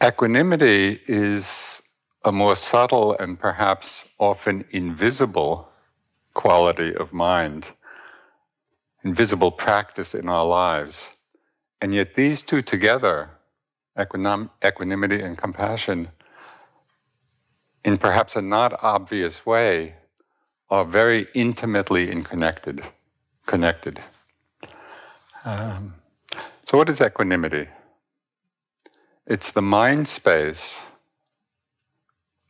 Equanimity is a more subtle and perhaps often invisible quality of mind, invisible practice in our lives. And yet these two together, equanimity and compassion, in perhaps a not obvious way, are very intimately connected. So what is equanimity? It's the mind space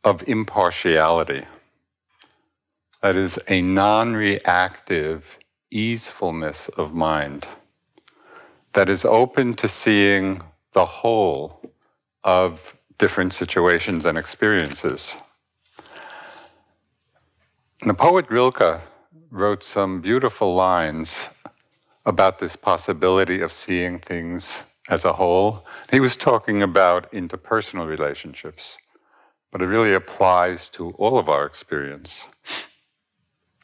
of impartiality. That is a non-reactive easefulness of mind that is open to seeing the whole of different situations and experiences. And the poet Rilke wrote some beautiful lines about this possibility of seeing things as a whole. He was talking about interpersonal relationships, but it really applies to all of our experience.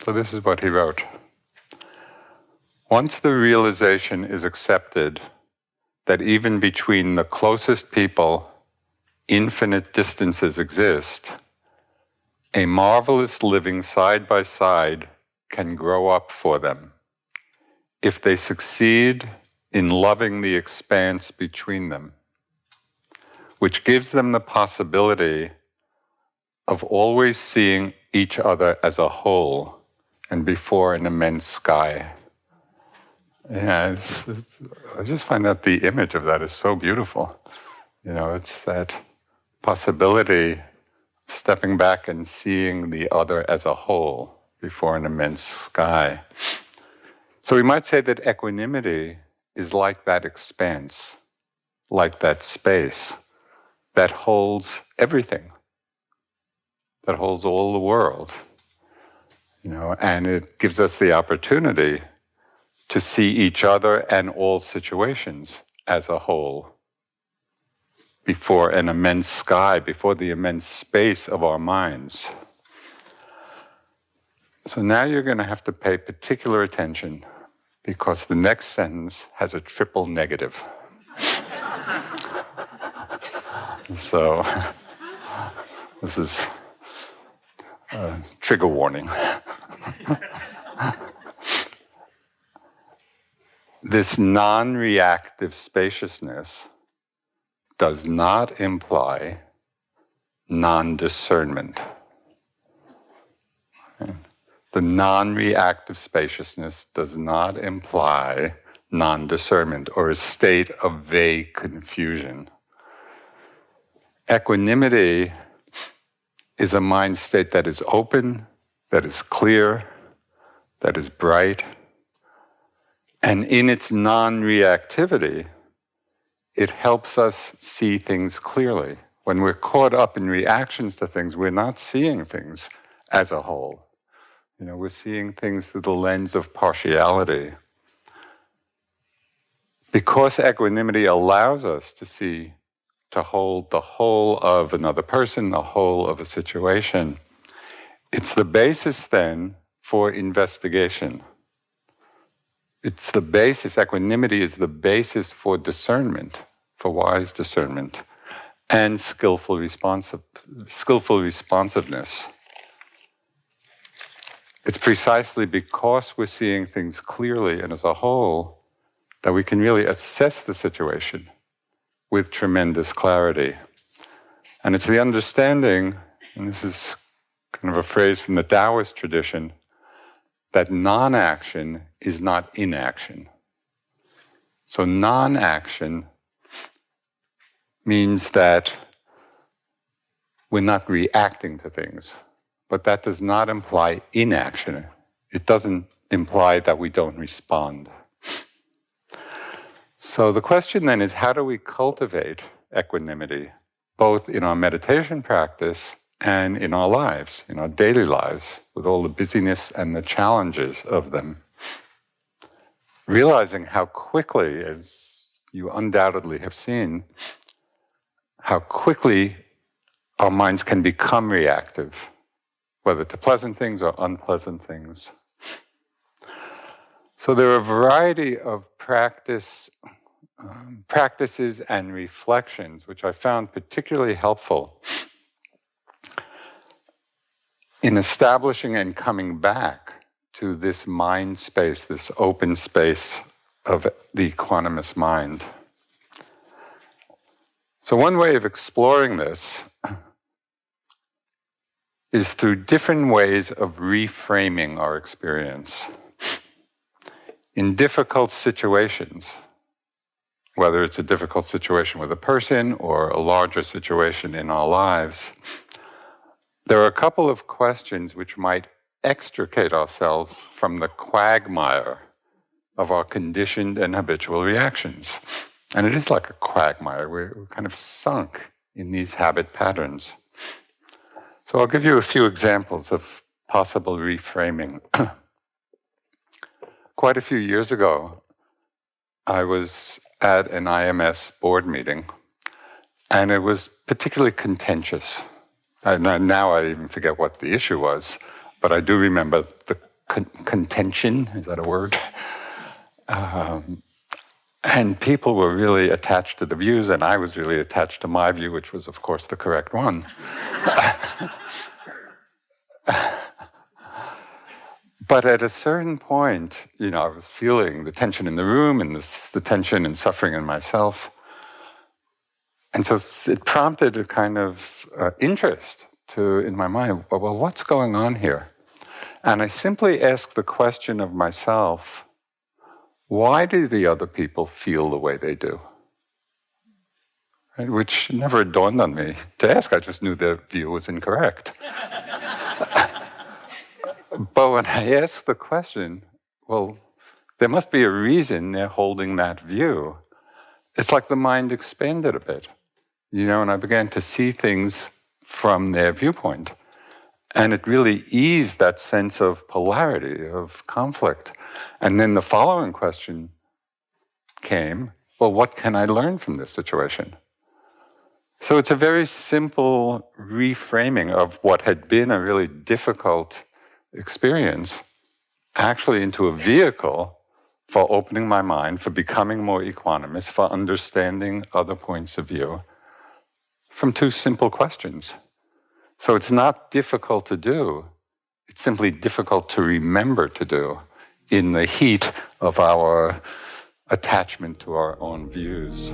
So this is what he wrote. Once the realization is accepted that even between the closest people, infinite distances exist, a marvelous living side by side can grow up for them if they succeed in loving the expanse between them, which gives them the possibility of always seeing each other as a whole and before an immense sky. Yeah, I just find that the image of that is so beautiful. You know, it's that possibility of stepping back and seeing the other as a whole before an immense sky. So we might say that equanimity is like that expanse, like that space that holds everything, that holds all the world, you know, and it gives us the opportunity to see each other and all situations as a whole before an immense sky, before the immense space of our minds. So now you're going to have to pay particular attention because the next sentence has a triple negative. So this is a trigger warning. This non-reactive spaciousness does not imply non-discernment. Okay. The non-reactive spaciousness does not imply non-discernment or a state of vague confusion. Equanimity is a mind state that is open, that is clear, that is bright, and in its non-reactivity, it helps us see things clearly. When we're caught up in reactions to things, we're not seeing things as a whole. You know, we're seeing things through the lens of partiality. Because equanimity allows us to see, to hold the whole of another person, the whole of a situation, it's the basis then for investigation. It's the basis, equanimity is the basis for discernment, for wise discernment, and skillful responsiveness. It's precisely because we're seeing things clearly and as a whole that we can really assess the situation with tremendous clarity. And it's the understanding, and this is kind of a phrase from the Taoist tradition, that non-action is not inaction. So non-action means that we're not reacting to things, but that does not imply inaction. It doesn't imply that we don't respond. So the question then is, how do we cultivate equanimity, both in our meditation practice and in our lives, in our daily lives, with all the busyness and the challenges of them? Realizing how quickly, as you undoubtedly have seen, how quickly our minds can become reactive, whether to pleasant things or unpleasant things. So there are a variety of practice practices and reflections, which I found particularly helpful in establishing and coming back to this mind space, this open space of the equanimous mind. So one way of exploring this is through different ways of reframing our experience. In difficult situations, whether it's a difficult situation with a person or a larger situation in our lives, there are a couple of questions which might extricate ourselves from the quagmire of our conditioned and habitual reactions. And it is like a quagmire. We're kind of sunk in these habit patterns. So I'll give you a few examples of possible reframing. Quite a few years ago, I was at an IMS board meeting, and it was particularly contentious. Now I even forget what the issue was, but I do remember the contention, is that a word? And people were really attached to the views, and I was really attached to my view, which was, of course, the correct one. But at a certain point, I was feeling the tension in the room and the tension and suffering in myself. And so it prompted a kind of interest in my mind, well, what's going on here? And I simply asked the question of myself, why do the other people feel the way they do? Which never dawned on me to ask. I just knew their view was incorrect. But when I asked the question, well, there must be a reason they're holding that view. It's like the mind expanded a bit, and I began to see things from their viewpoint. And it really eased that sense of polarity, of conflict. And then the following question came, well, what can I learn from this situation? So it's a very simple reframing of what had been a really difficult experience, actually into a vehicle for opening my mind, for becoming more equanimous, for understanding other points of view from two simple questions. So it's not difficult to do, it's simply difficult to remember to do in the heat of our attachment to our own views.